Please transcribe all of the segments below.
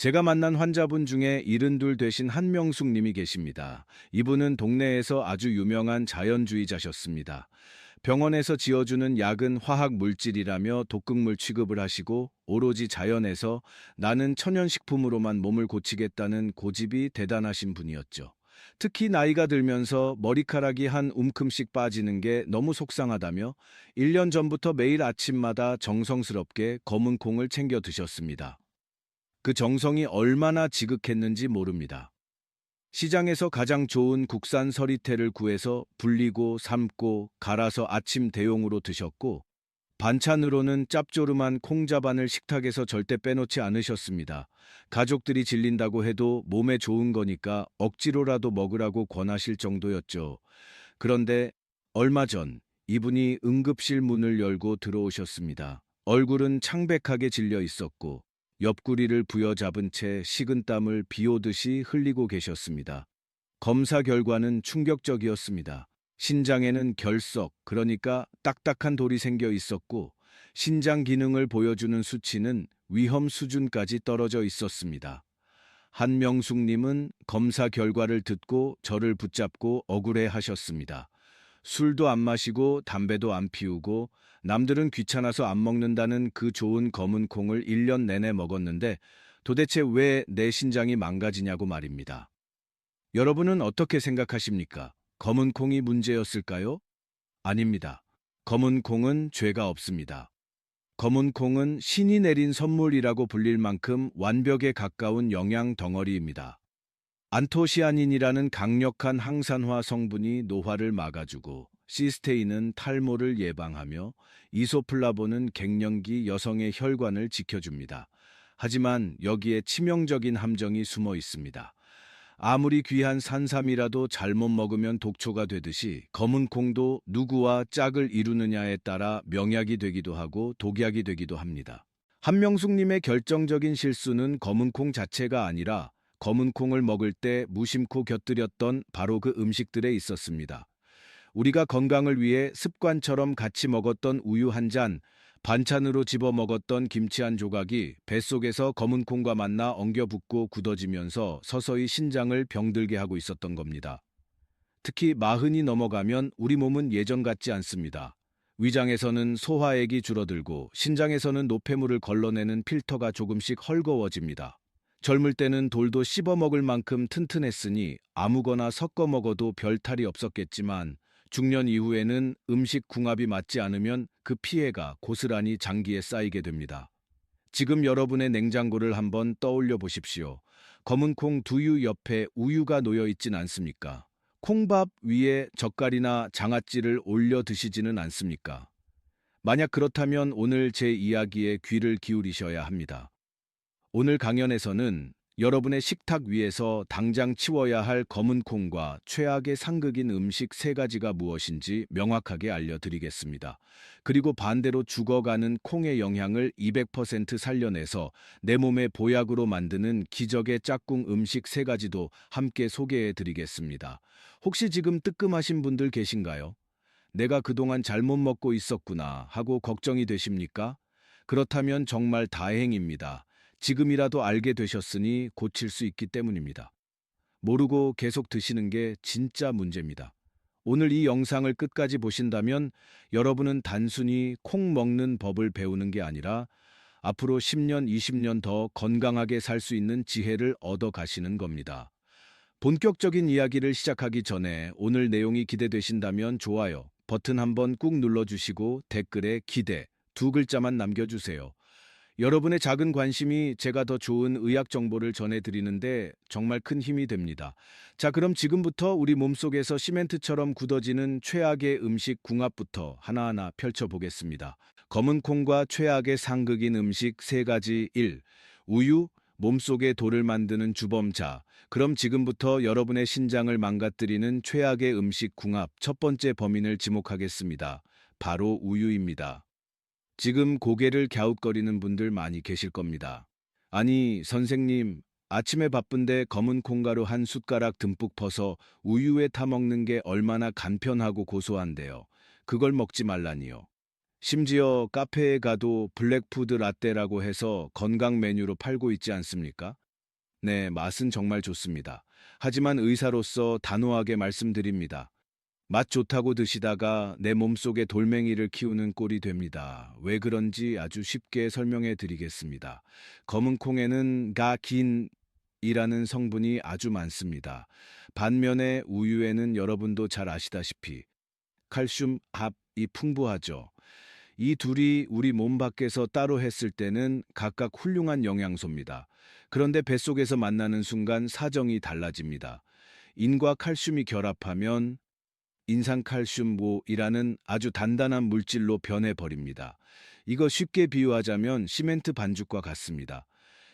제가 만난 환자분 중에 72 되신 한명숙 님이 계십니다. 이분은 동네에서 아주 유명한 자연주의자셨습니다. 병원에서 지어주는 약은 화학 물질이라며 독극물 취급을 하시고 오로지 자연에서 나는 천연식품으로만 몸을 고치겠다는 고집이 대단하신 분이었죠. 특히 나이가 들면서 머리카락이 한 움큼씩 빠지는 게 너무 속상하다며 1년 전부터 매일 아침마다 정성스럽게 검은 콩을 챙겨 드셨습니다. 그 정성이 얼마나 지극했는지 모릅니다. 시장에서 가장 좋은 국산 서리태를 구해서 불리고 삶고 갈아서 아침 대용으로 드셨고, 반찬으로는 짭조름한 콩자반을 식탁에서 절대 빼놓지 않으셨습니다. 가족들이 질린다고 해도 몸에 좋은 거니까 억지로라도 먹으라고 권하실 정도였죠. 그런데 얼마 전 이분이 응급실 문을 열고 들어오셨습니다. 얼굴은 창백하게 질려 있었고 옆구리를 부여잡은 채 식은땀을 비오듯이 흘리고 계셨습니다. 검사 결과는 충격적이었습니다. 신장에는 결석, 그러니까 딱딱한 돌이 생겨 있었고, 신장 기능을 보여주는 수치는 위험 수준까지 떨어져 있었습니다. 한명숙님은 검사 결과를 듣고 저를 붙잡고 억울해 하셨습니다. 술도 안 마시고 담배도 안 피우고 남들은 귀찮아서 안 먹는다는 그 좋은 검은 콩을 1년 내내 먹었는데 도대체 왜 내 신장이 망가지냐고 말입니다. 여러분은 어떻게 생각하십니까? 검은 콩이 문제였을까요? 아닙니다. 검은 콩은 죄가 없습니다. 검은 콩은 신이 내린 선물이라고 불릴 만큼 완벽에 가까운 영양 덩어리입니다. 안토시아닌이라는 강력한 항산화 성분이 노화를 막아주고 시스테인은 탈모를 예방하며 이소플라본은 갱년기 여성의 혈관을 지켜줍니다. 하지만 여기에 치명적인 함정이 숨어 있습니다. 아무리 귀한 산삼이라도 잘못 먹으면 독초가 되듯이 검은 콩도 누구와 짝을 이루느냐에 따라 명약이 되기도 하고 독약이 되기도 합니다. 한명숙님의 결정적인 실수는 검은 콩 자체가 아니라 검은 콩을 먹을 때 무심코 곁들였던 바로 그 음식들에 있었습니다. 우리가 건강을 위해 습관처럼 같이 먹었던 우유 한 잔, 반찬으로 집어 먹었던 김치 한 조각이 뱃속에서 검은 콩과 만나 엉겨붙고 굳어지면서 서서히 신장을 병들게 하고 있었던 겁니다. 특히 마흔이 넘어가면 우리 몸은 예전 같지 않습니다. 위장에서는 소화액이 줄어들고 신장에서는 노폐물을 걸러내는 필터가 조금씩 헐거워집니다. 젊을 때는 돌도 씹어 먹을 만큼 튼튼했으니 아무거나 섞어 먹어도 별 탈이 없었겠지만 중년 이후에는 음식 궁합이 맞지 않으면 그 피해가 고스란히 장기에 쌓이게 됩니다. 지금 여러분의 냉장고를 한번 떠올려 보십시오. 검은 콩 두유 옆에 우유가 놓여 있진 않습니까? 콩밥 위에 젓갈이나 장아찌를 올려 드시지는 않습니까? 만약 그렇다면 오늘 제 이야기에 귀를 기울이셔야 합니다. 오늘 강연에서는 여러분의 식탁 위에서 당장 치워야 할 검은 콩과 최악의 상극인 음식 세 가지가 무엇인지 명확하게 알려드리겠습니다. 그리고 반대로 죽어가는 콩의 영향을 200% 살려내서 내 몸의 보약으로 만드는 기적의 짝꿍 음식 세 가지도 함께 소개해드리겠습니다. 혹시 지금 뜨끔하신 분들 계신가요? 내가 그동안 잘못 먹고 있었구나 하고 걱정이 되십니까? 그렇다면 정말 다행입니다. 지금이라도 알게 되셨으니 고칠 수 있기 때문입니다. 모르고 계속 드시는 게 진짜 문제입니다. 오늘 이 영상을 끝까지 보신다면 여러분은 단순히 콩 먹는 법을 배우는 게 아니라 앞으로 10년, 20년 더 건강하게 살 수 있는 지혜를 얻어 가시는 겁니다. 본격적인 이야기를 시작하기 전에 오늘 내용이 기대되신다면 좋아요 버튼 한번 꾹 눌러주시고 댓글에 기대 두 글자만 남겨주세요. 여러분의 작은 관심이 제가 더 좋은 의학 정보를 전해드리는데 정말 큰 힘이 됩니다. 자, 그럼 지금부터 우리 몸속에서 시멘트처럼 굳어지는 최악의 음식 궁합부터 하나하나 펼쳐보겠습니다. 검은 콩과 최악의 상극인 음식 세 가지 1. 우유, 몸속의 돌을 만드는 주범자. 그럼 지금부터 여러분의 신장을 망가뜨리는 최악의 음식 궁합 첫 번째 범인을 지목하겠습니다. 바로 우유입니다. 지금 고개를 갸웃거리는 분들 많이 계실 겁니다. 아니, 선생님, 아침에 바쁜데 검은 콩가루 한 숟가락 듬뿍 퍼서 우유에 타먹는 게 얼마나 간편하고 고소한데요. 그걸 먹지 말라니요. 심지어 카페에 가도 블랙푸드 라떼라고 해서 건강 메뉴로 팔고 있지 않습니까? 네, 맛은 정말 좋습니다. 하지만 의사로서 단호하게 말씀드립니다. 맛 좋다고 드시다가 내 몸속에 돌멩이를 키우는 꼴이 됩니다. 왜 그런지 아주 쉽게 설명해 드리겠습니다. 검은 콩에는 가긴이라는 성분이 아주 많습니다. 반면에 우유에는 여러분도 잘 아시다시피 칼슘 합이 풍부하죠. 이 둘이 우리 몸 밖에서 따로 했을 때는 각각 훌륭한 영양소입니다. 그런데 뱃속에서 만나는 순간 사정이 달라집니다. 인과 칼슘이 결합하면 인산칼슘고이라는 아주 단단한 물질로 변해버립니다. 이거 쉽게 비유하자면 시멘트 반죽과 같습니다.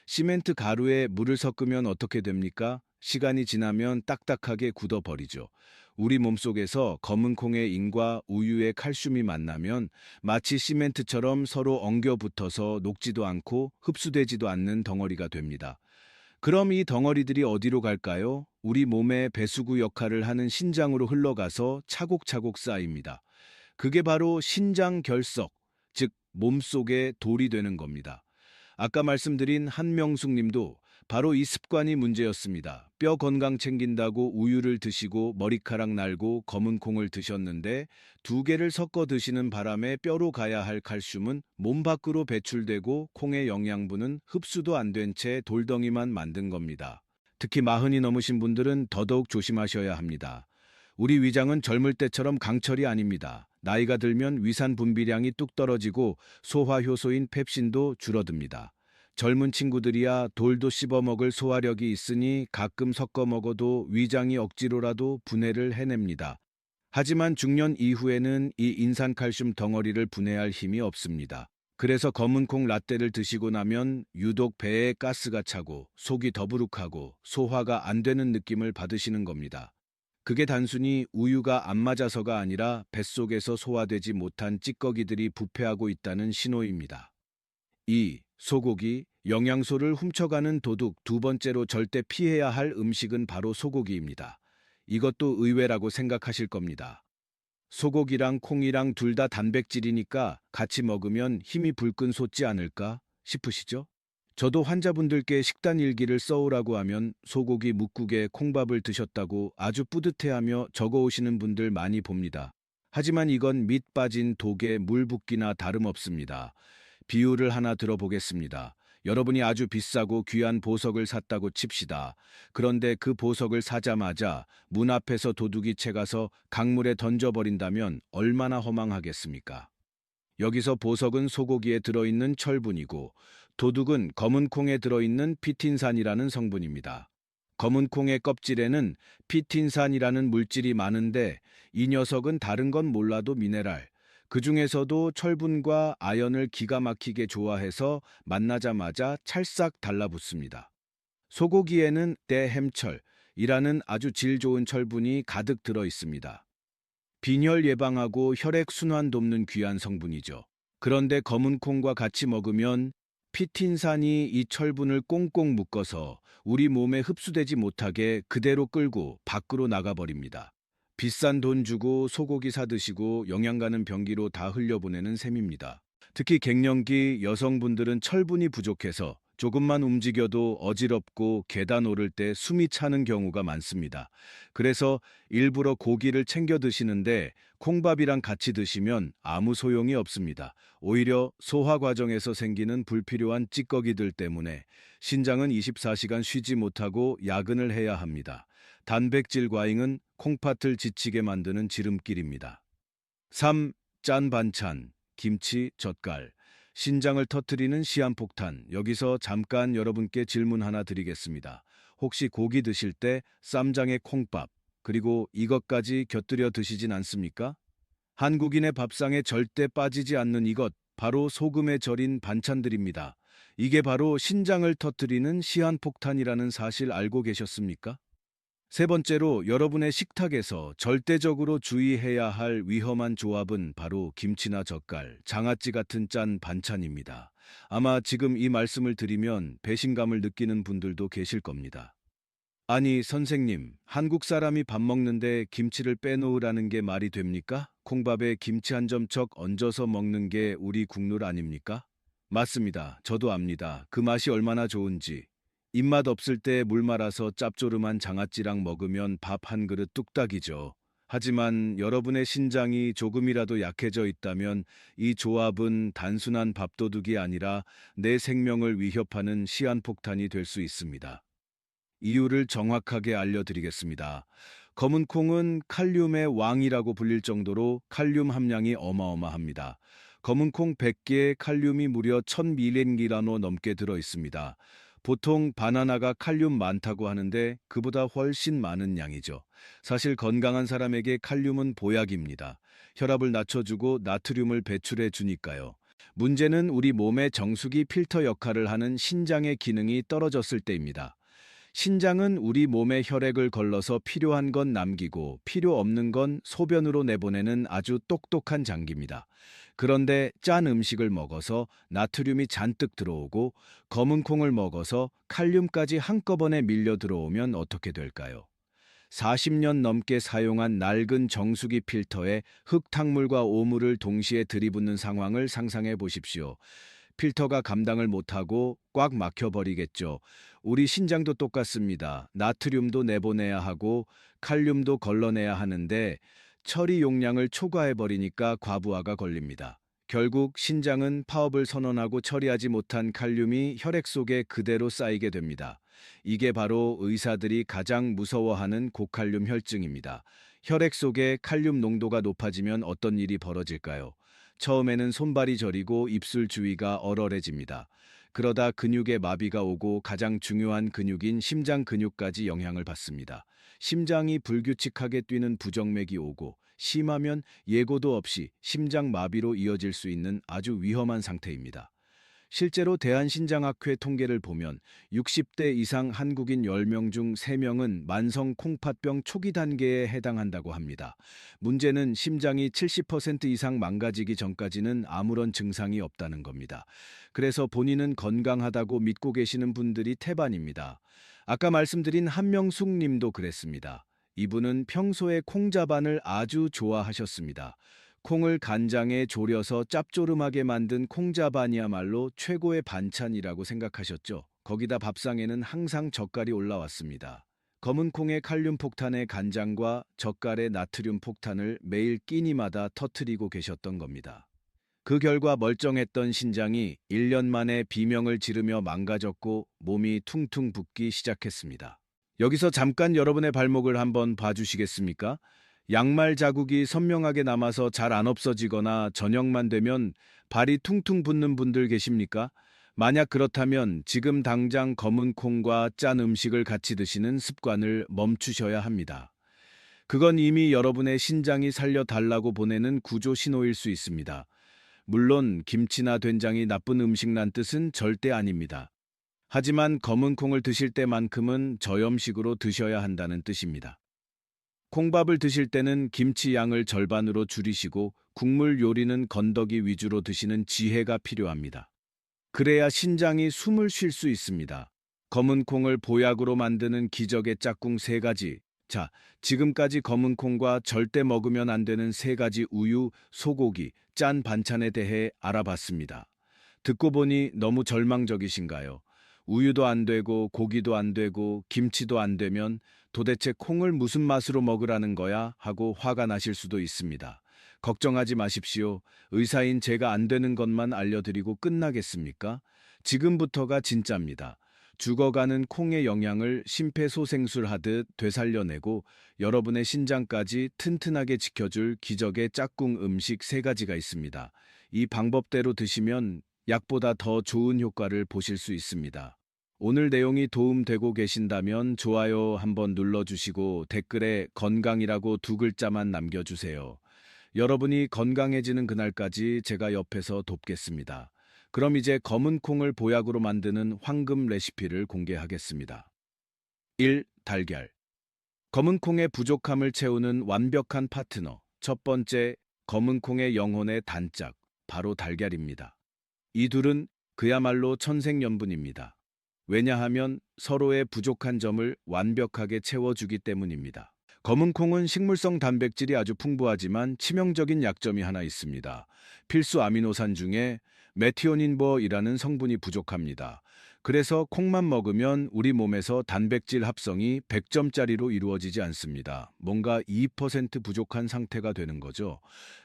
시멘트 가루에 물을 섞으면 어떻게 됩니까? 시간이 지나면 딱딱하게 굳어버리죠. 우리 몸속에서 검은 콩의 인과 우유의 칼슘이 만나면 마치 시멘트처럼 서로 엉겨 붙어서 녹지도 않고 흡수되지도 않는 덩어리가 됩니다. 그럼 이 덩어리들이 어디로 갈까요? 우리 몸의 배수구 역할을 하는 신장으로 흘러가서 차곡차곡 쌓입니다. 그게 바로 신장 결석, 즉 몸속의 돌이 되는 겁니다. 아까 말씀드린 한명숙 님도 바로 이 습관이 문제였습니다. 뼈 건강 챙긴다고 우유를 드시고 머리카락 날고 검은 콩을 드셨는데 두 개를 섞어 드시는 바람에 뼈로 가야 할 칼슘은 몸 밖으로 배출되고 콩의 영양분은 흡수도 안 된 채 돌덩이만 만든 겁니다. 특히 마흔이 넘으신 분들은 더더욱 조심하셔야 합니다. 우리 위장은 젊을 때처럼 강철이 아닙니다. 나이가 들면 위산 분비량이 뚝 떨어지고 소화 효소인 펩신도 줄어듭니다. 젊은 친구들이야 돌도 씹어먹을 소화력이 있으니 가끔 섞어 먹어도 위장이 억지로라도 분해를 해냅니다. 하지만 중년 이후에는 이 인산칼슘 덩어리를 분해할 힘이 없습니다. 그래서 검은콩 라떼를 드시고 나면 유독 배에 가스가 차고 속이 더부룩하고 소화가 안 되는 느낌을 받으시는 겁니다. 그게 단순히 우유가 안 맞아서가 아니라 뱃속에서 소화되지 못한 찌꺼기들이 부패하고 있다는 신호입니다. 2. 소고기, 영양소를 훔쳐가는 도둑. 두 번째로 절대 피해야 할 음식은 바로 소고기입니다. 이것도 의외라고 생각하실 겁니다. 소고기랑 콩이랑 둘 다 단백질이니까 같이 먹으면 힘이 불끈 솟지 않을까 싶으시죠? 저도 환자분들께 식단 일기를 써오라고 하면 소고기 뭇국에 콩밥을 드셨다고 아주 뿌듯해하며 적어오시는 분들 많이 봅니다. 하지만 이건 밑 빠진 독에 물 붓기나 다름없습니다. 비유를 하나 들어보겠습니다. 여러분이 아주 비싸고 귀한 보석을 샀다고 칩시다. 그런데 그 보석을 사자마자 문 앞에서 도둑이 채가서 강물에 던져버린다면 얼마나 허망하겠습니까? 여기서 보석은 소고기에 들어있는 철분이고 도둑은 검은 콩에 들어있는 피틴산이라는 성분입니다. 검은 콩의 껍질에는 피틴산이라는 물질이 많은데 이 녀석은 다른 건 몰라도 미네랄, 그 중에서도 철분과 아연을 기가 막히게 좋아해서 만나자마자 찰싹 달라붙습니다. 소고기에는 대햄철이라는 아주 질 좋은 철분이 가득 들어 있습니다. 빈혈 예방하고 혈액 순환 돕는 귀한 성분이죠. 그런데 검은 콩과 같이 먹으면 피틴산이 이 철분을 꽁꽁 묶어서 우리 몸에 흡수되지 못하게 그대로 끌고 밖으로 나가버립니다. 비싼 돈 주고 소고기 사드시고 영양 가는 변기로 다 흘려보내는 셈입니다. 특히 갱년기 여성분들은 철분이 부족해서 조금만 움직여도 어지럽고 계단 오를 때 숨이 차는 경우가 많습니다. 그래서 일부러 고기를 챙겨 드시는데 콩밥이랑 같이 드시면 아무 소용이 없습니다. 오히려 소화 과정에서 생기는 불필요한 찌꺼기들 때문에 신장은 24시간 쉬지 못하고 야근을 해야 합니다. 단백질 과잉은 콩팥을 지치게 만드는 지름길입니다. 3. 짠 반찬, 김치, 젓갈. 신장을 터뜨리는 시한폭탄. 여기서 잠깐 여러분께 질문 하나 드리겠습니다. 혹시 고기 드실 때 쌈장에 콩밥, 그리고 이것까지 곁들여 드시진 않습니까? 한국인의 밥상에 절대 빠지지 않는 이것, 바로 소금에 절인 반찬들입니다. 이게 바로 신장을 터뜨리는 시한폭탄이라는 사실 알고 계셨습니까? 세 번째로 여러분의 식탁에서 절대적으로 주의해야 할 위험한 조합은 바로 김치나 젓갈, 장아찌 같은 짠 반찬입니다. 아마 지금 이 말씀을 드리면 배신감을 느끼는 분들도 계실 겁니다. 아니, 선생님, 한국 사람이 밥 먹는데 김치를 빼놓으라는 게 말이 됩니까? 콩밥에 김치 한 점 척 얹어서 먹는 게 우리 국룰 아닙니까? 맞습니다. 저도 압니다. 그 맛이 얼마나 좋은지. 입맛 없을 때 물 말아서 짭조름한 장아찌랑 먹으면 밥 한 그릇 뚝딱이죠. 하지만 여러분의 신장이 조금이라도 약해져 있다면 이 조합은 단순한 밥도둑이 아니라 내 생명을 위협하는 시한폭탄이 될 수 있습니다. 이유를 정확하게 알려드리겠습니다. 검은 콩은 칼륨의 왕이라고 불릴 정도로 칼륨 함량이 어마어마합니다. 검은 콩 100개에 칼륨이 무려 1000mg 넘게 들어 있습니다. 보통 바나나가 칼륨 많다고 하는데 그보다 훨씬 많은 양이죠. 사실 건강한 사람에게 칼륨은 보약입니다. 혈압을 낮춰주고 나트륨을 배출해 주니까요. 문제는 우리 몸의 정수기 필터 역할을 하는 신장의 기능이 떨어졌을 때입니다. 신장은 우리 몸에 혈액을 걸러서 필요한 건 남기고 필요 없는 건 소변으로 내보내는 아주 똑똑한 장기입니다. 그런데 짠 음식을 먹어서 나트륨이 잔뜩 들어오고 검은 콩을 먹어서 칼륨까지 한꺼번에 밀려 들어오면 어떻게 될까요? 40년 넘게 사용한 낡은 정수기 필터에 흙탕물과 오물을 동시에 들이붓는 상황을 상상해 보십시오. 필터가 감당을 못하고 꽉 막혀버리겠죠. 우리 신장도 똑같습니다. 나트륨도 내보내야 하고 칼륨도 걸러내야 하는데 처리 용량을 초과해버리니까 과부하가 걸립니다. 결국 신장은 파업을 선언하고 처리하지 못한 칼륨이 혈액 속에 그대로 쌓이게 됩니다. 이게 바로 의사들이 가장 무서워하는 고칼륨 혈증입니다. 혈액 속에 칼륨 농도가 높아지면 어떤 일이 벌어질까요? 처음에는 손발이 저리고 입술 주위가 얼얼해집니다. 그러다 근육에 마비가 오고 가장 중요한 근육인 심장 근육까지 영향을 받습니다. 심장이 불규칙하게 뛰는 부정맥이 오고 심하면 예고도 없이 심장 마비로 이어질 수 있는 아주 위험한 상태입니다. 실제로 대한신장학회 통계를 보면 60대 이상 한국인 10명 중 3명은 만성 콩팥병 초기 단계에 해당한다고 합니다. 문제는 심장이 70% 이상 망가지기 전까지는 아무런 증상이 없다는 겁니다. 그래서 본인은 건강하다고 믿고 계시는 분들이 태반입니다. 아까 말씀드린 한명숙 님도 그랬습니다. 이분은 평소에 콩자반을 아주 좋아하셨습니다. 콩을 간장에 졸여서 짭조름하게 만든 콩자반이야말로 최고의 반찬이라고 생각하셨죠. 거기다 밥상에는 항상 젓갈이 올라왔습니다. 검은 콩의 칼륨 폭탄에 간장과 젓갈의 나트륨 폭탄을 매일 끼니마다 터뜨리고 계셨던 겁니다. 그 결과 멀쩡했던 신장이 1년 만에 비명을 지르며 망가졌고 몸이 퉁퉁 붓기 시작했습니다. 여기서 잠깐 여러분의 발목을 한번 봐주시겠습니까? 양말 자국이 선명하게 남아서 잘 안 없어지거나 저녁만 되면 발이 퉁퉁 붓는 분들 계십니까? 만약 그렇다면 지금 당장 검은 콩과 짠 음식을 같이 드시는 습관을 멈추셔야 합니다. 그건 이미 여러분의 신장이 살려달라고 보내는 구조 신호일 수 있습니다. 물론 김치나 된장이 나쁜 음식란 뜻은 절대 아닙니다. 하지만 검은 콩을 드실 때만큼은 저염식으로 드셔야 한다는 뜻입니다. 콩밥을 드실 때는 김치 양을 절반으로 줄이시고 국물 요리는 건더기 위주로 드시는 지혜가 필요합니다. 그래야 신장이 숨을 쉴 수 있습니다. 검은 콩을 보약으로 만드는 기적의 짝꿍 3가지. 자, 지금까지 검은 콩과 절대 먹으면 안 되는 3가지 우유, 소고기, 짠 반찬에 대해 알아봤습니다. 듣고 보니 너무 절망적이신가요? 우유도 안 되고 고기도 안 되고 김치도 안 되면 도대체 콩을 무슨 맛으로 먹으라는 거야? 하고 화가 나실 수도 있습니다. 걱정하지 마십시오. 의사인 제가 안 되는 것만 알려드리고 끝나겠습니까? 지금부터가 진짜입니다. 죽어가는 콩의 영양을 심폐소생술 하듯 되살려내고 여러분의 신장까지 튼튼하게 지켜줄 기적의 짝꿍 음식 3가지가 있습니다. 이 방법대로 드시면 약보다 더 좋은 효과를 보실 수 있습니다. 오늘 내용이 도움되고 계신다면 좋아요 한번 눌러주시고 댓글에 건강이라고 2글자만 남겨주세요. 여러분이 건강해지는 그날까지 제가 옆에서 돕겠습니다. 그럼 이제 검은 콩을 보약으로 만드는 황금 레시피를 공개하겠습니다. 1. 달걀. 검은 콩의 부족함을 채우는 완벽한 파트너. 첫 번째, 검은 콩의 영혼의 단짝, 바로 달걀입니다. 이 둘은 그야말로 천생연분입니다. 왜냐하면 서로의 부족한 점을 완벽하게 채워주기 때문입니다. 검은 콩은 식물성 단백질이 아주 풍부하지만 치명적인 약점이 하나 있습니다. 필수 아미노산 중에 메티오닌버이라는 성분이 부족합니다. 그래서 콩만 먹으면 우리 몸에서 단백질 합성이 100점짜리로 이루어지지 않습니다. 뭔가 2% 부족한 상태가 되는 거죠.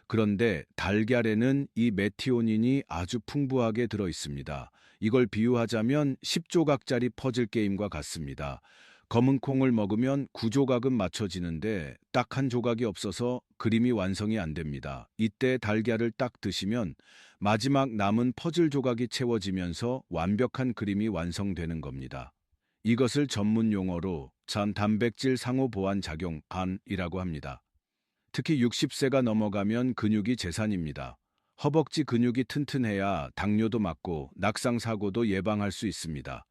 그런데 달걀에는 이 메티오닌이 아주 풍부하게 들어 있습니다. 이걸 비유하자면 10조각짜리 퍼즐 게임과 같습니다. 검은 콩을 먹으면 9조각은 맞춰지는데 딱 한 조각이 없어서 그림이 완성이 안 됩니다. 이때 달걀을 딱 드시면 마지막 남은 퍼즐 조각이 채워지면서 완벽한 그림이 완성되는 겁니다. 이것을 전문 용어로 단백질 상호 보완 작용 반이라고 합니다. 특히 60세가 넘어가면 근육이 재산입니다. 허벅지 근육이 튼튼해야 당뇨도 막고 낙상 사고도 예방할 수 있습니다.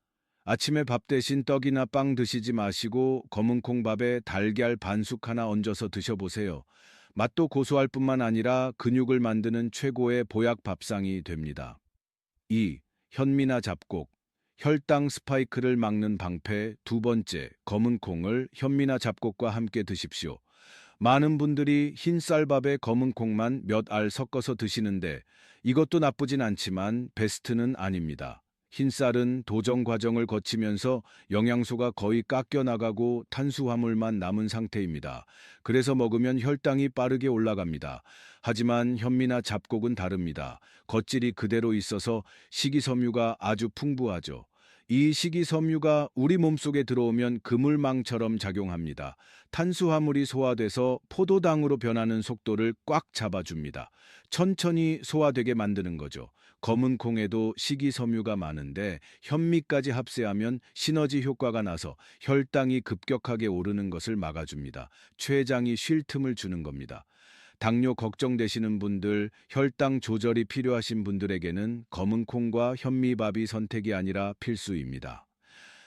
아침에 밥 대신 떡이나 빵 드시지 마시고 검은 콩밥에 달걀 반숙 하나 얹어서 드셔보세요. 맛도 고소할 뿐만 아니라 근육을 만드는 최고의 보약 밥상이 됩니다. 2. 현미나 잡곡. 혈당 스파이크를 막는 방패. 두 번째, 검은 콩을 현미나 잡곡과 함께 드십시오. 많은 분들이 흰 쌀밥에 검은 콩만 몇 알 섞어서 드시는데 이것도 나쁘진 않지만 베스트는 아닙니다. 흰쌀은 도정 과정을 거치면서 영양소가 거의 깎여 나가고 탄수화물만 남은 상태입니다. 그래서 먹으면 혈당이 빠르게 올라갑니다. 하지만 현미나 잡곡은 다릅니다. 겉질이 그대로 있어서 식이섬유가 아주 풍부하죠. 이 식이섬유가 우리 몸속에 들어오면 그물망처럼 작용합니다. 탄수화물이 소화돼서 포도당으로 변하는 속도를 꽉 잡아줍니다. 천천히 소화되게 만드는 거죠. 검은 콩에도 식이섬유가 많은데 현미까지 합세하면 시너지 효과가 나서 혈당이 급격하게 오르는 것을 막아줍니다. 췌장이 쉴 틈을 주는 겁니다. 당뇨 걱정되시는 분들, 혈당 조절이 필요하신 분들에게는 검은 콩과 현미밥이 선택이 아니라 필수입니다.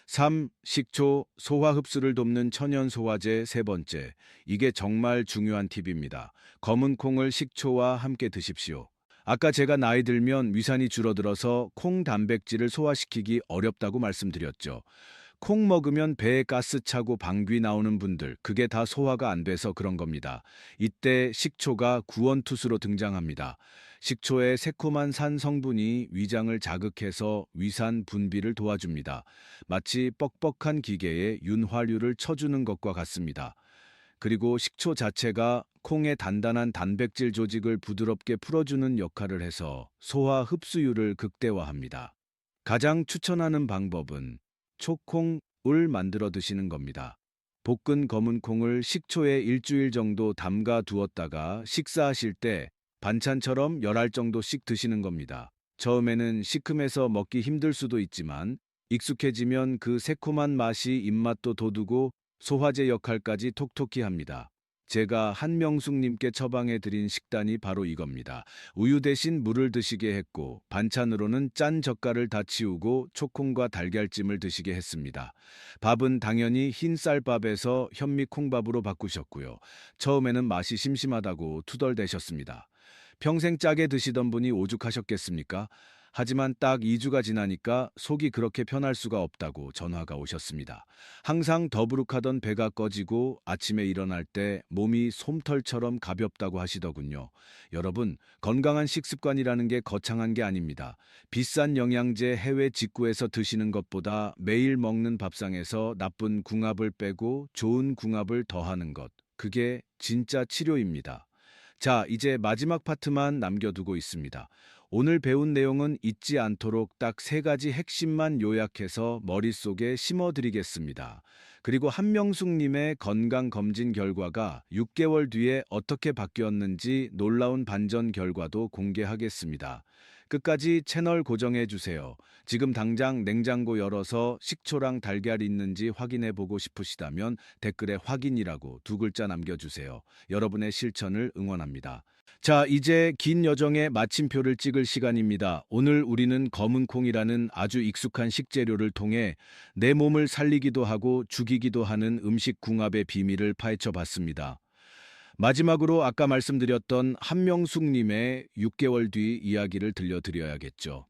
3. 식초, 소화 흡수를 돕는 천연 소화제. 세 번째, 이게 정말 중요한 팁입니다. 검은 콩을 식초와 함께 드십시오. 아까 제가 나이 들면 위산이 줄어들어서 콩 단백질을 소화시키기 어렵다고 말씀드렸죠. 콩 먹으면 배에 가스 차고 방귀 나오는 분들, 그게 다 소화가 안 돼서 그런 겁니다. 이때 식초가 구원투수로 등장합니다. 식초의 새콤한 산 성분이 위장을 자극해서 위산 분비를 도와줍니다. 마치 뻑뻑한 기계에 윤활유를 쳐주는 것과 같습니다. 그리고 식초 자체가 콩의 단단한 단백질 조직을 부드럽게 풀어주는 역할을 해서 소화 흡수율을 극대화합니다. 가장 추천하는 방법은 초콩을 만들어 드시는 겁니다. 볶은 검은 콩을 식초에 일주일 정도 담가 두었다가 식사하실 때 반찬처럼 10알 정도씩 드시는 겁니다. 처음에는 시큼해서 먹기 힘들 수도 있지만 익숙해지면 그 새콤한 맛이 입맛도 돋우고 소화제 역할까지 톡톡히 합니다. 제가 한명숙님께 처방해 드린 식단이 바로 이겁니다. 우유 대신 물을 드시게 했고 반찬으로는 짠 젓갈을 다 치우고 초콩과 달걀찜을 드시게 했습니다. 밥은 당연히 흰 쌀밥에서 현미 콩밥으로 바꾸셨고요. 처음에는 맛이 심심하다고 투덜대셨습니다. 평생 짜게 드시던 분이 오죽하셨겠습니까? 하지만 딱 2주가 지나니까 속이 그렇게 편할 수가 없다고 전화가 오셨습니다. 항상 더부룩하던 배가 꺼지고 아침에 일어날 때 몸이 솜털처럼 가볍다고 하시더군요. 여러분, 건강한 식습관이라는 게 거창한 게 아닙니다. 비싼 영양제 해외 직구해서 드시는 것보다 매일 먹는 밥상에서 나쁜 궁합을 빼고 좋은 궁합을 더하는 것. 그게 진짜 치료입니다. 자, 이제 마지막 파트만 남겨두고 있습니다. 오늘 배운 내용은 잊지 않도록 딱 3가지 핵심만 요약해서 머릿속에 심어드리겠습니다. 그리고 한명숙님의 건강검진 결과가 6개월 뒤에 어떻게 바뀌었는지 놀라운 반전 결과도 공개하겠습니다. 끝까지 채널 고정해주세요. 지금 당장 냉장고 열어서 식초랑 달걀 있는지 확인해보고 싶으시다면 댓글에 확인이라고 2글자 남겨주세요. 여러분의 실천을 응원합니다. 자, 이제 긴 여정의 마침표를 찍을 시간입니다. 오늘 우리는 검은 콩이라는 아주 익숙한 식재료를 통해 내 몸을 살리기도 하고 죽이기도 하는 음식 궁합의 비밀을 파헤쳐 봤습니다. 마지막으로 아까 말씀드렸던 한명숙님의 6개월 뒤 이야기를 들려드려야겠죠.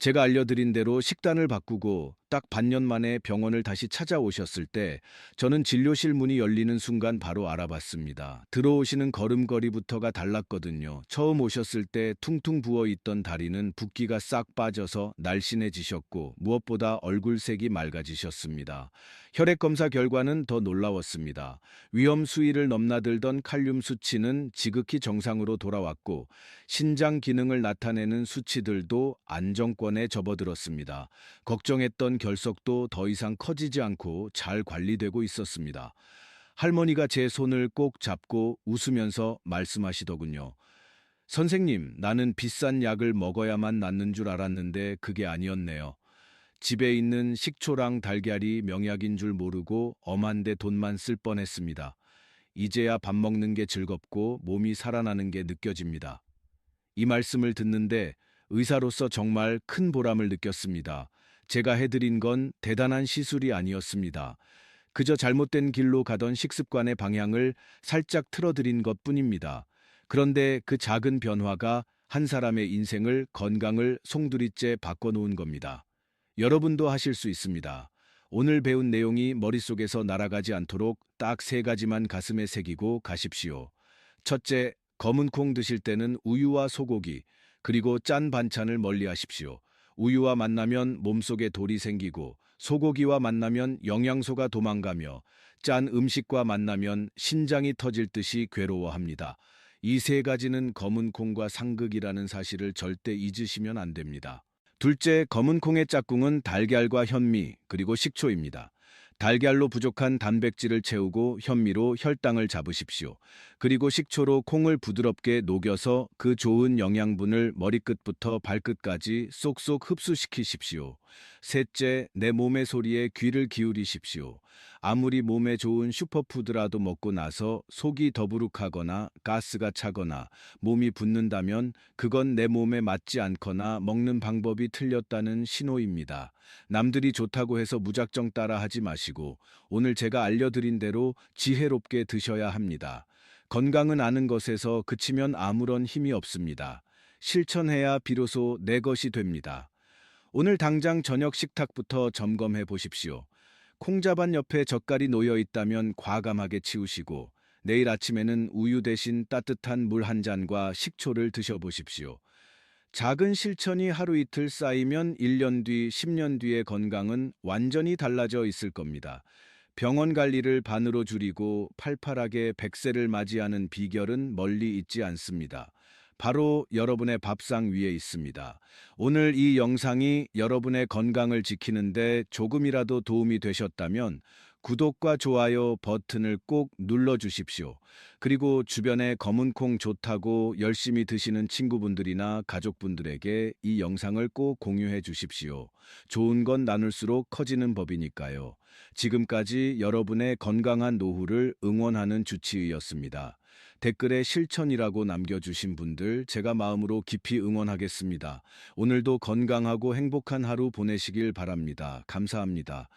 제가 알려드린 대로 식단을 바꾸고 딱 반년 만에 병원을 다시 찾아오셨을 때 저는 진료실 문이 열리는 순간 바로 알아봤습니다. 들어오시는 걸음걸이부터가 달랐거든요. 처음 오셨을 때 퉁퉁 부어 있던 다리는 붓기가 싹 빠져서 날씬해지셨고 무엇보다 얼굴색이 맑아지셨습니다. 혈액 검사 결과는 더 놀라웠습니다. 위험 수위를 넘나들던 칼륨 수치는 지극히 정상으로 돌아왔고 신장 기능을 나타내는 수치들도 안정권에 접어들었습니다. 걱정했던 결석도 더 이상 커지지 않고 잘 관리되고 있었습니다. 할머니가 제 손을 꼭 잡고 웃으면서 말씀하시더군요. 선생님, 나는 비싼 약을 먹어야만 낫는 줄 알았는데 그게 아니었네요. 집에 있는 식초랑 달걀이 명약인 줄 모르고 엄한데 돈만 쓸 뻔했습니다. 이제야 밥 먹는 게 즐겁고 몸이 살아나는 게 느껴집니다. 이 말씀을 듣는데 의사로서 정말 큰 보람을 느꼈습니다. 제가 해드린 건 대단한 시술이 아니었습니다. 그저 잘못된 길로 가던 식습관의 방향을 살짝 틀어드린 것 뿐입니다. 그런데 그 작은 변화가 한 사람의 인생을, 건강을 송두리째 바꿔놓은 겁니다. 여러분도 하실 수 있습니다. 오늘 배운 내용이 머릿속에서 날아가지 않도록 딱 세 가지만 가슴에 새기고 가십시오. 첫째, 검은 콩 드실 때는 우유와 소고기, 그리고 짠 반찬을 멀리 하십시오. 우유와 만나면 몸속에 돌이 생기고, 소고기와 만나면 영양소가 도망가며, 짠 음식과 만나면 신장이 터질 듯이 괴로워합니다. 이 세 가지는 검은 콩과 상극이라는 사실을 절대 잊으시면 안 됩니다. 둘째, 검은 콩의 짝꿍은 달걀과 현미, 그리고 식초입니다. 달걀로 부족한 단백질을 채우고 현미로 혈당을 잡으십시오. 그리고 식초로 콩을 부드럽게 녹여서 그 좋은 영양분을 머리끝부터 발끝까지 쏙쏙 흡수시키십시오. 셋째, 내 몸의 소리에 귀를 기울이십시오. 아무리 몸에 좋은 슈퍼푸드라도 먹고 나서 속이 더부룩하거나 가스가 차거나 몸이 붓는다면 그건 내 몸에 맞지 않거나 먹는 방법이 틀렸다는 신호입니다. 남들이 좋다고 해서 무작정 따라하지 마시고 오늘 제가 알려드린 대로 지혜롭게 드셔야 합니다. 건강은 아는 것에서 그치면 아무런 힘이 없습니다. 실천해야 비로소 내 것이 됩니다. 오늘 당장 저녁 식탁부터 점검해 보십시오. 콩자반 옆에 젓갈이 놓여 있다면 과감하게 치우시고 내일 아침에는 우유 대신 따뜻한 물 한 잔과 식초를 드셔보십시오. 작은 실천이 하루 이틀 쌓이면 1년 뒤, 10년 뒤의 건강은 완전히 달라져 있을 겁니다. 병원 관리를 반으로 줄이고 팔팔하게 100세를 맞이하는 비결은 멀리 있지 않습니다. 바로 여러분의 밥상 위에 있습니다. 오늘 이 영상이 여러분의 건강을 지키는데 조금이라도 도움이 되셨다면 구독과 좋아요 버튼을 꼭 눌러주십시오. 그리고 주변에 검은콩 좋다고 열심히 드시는 친구분들이나 가족분들에게 이 영상을 꼭 공유해 주십시오. 좋은 건 나눌수록 커지는 법이니까요. 지금까지 여러분의 건강한 노후를 응원하는 주치의였습니다. 댓글에 실천이라고 남겨주신 분들 제가 마음으로 깊이 응원하겠습니다. 오늘도 건강하고 행복한 하루 보내시길 바랍니다. 감사합니다.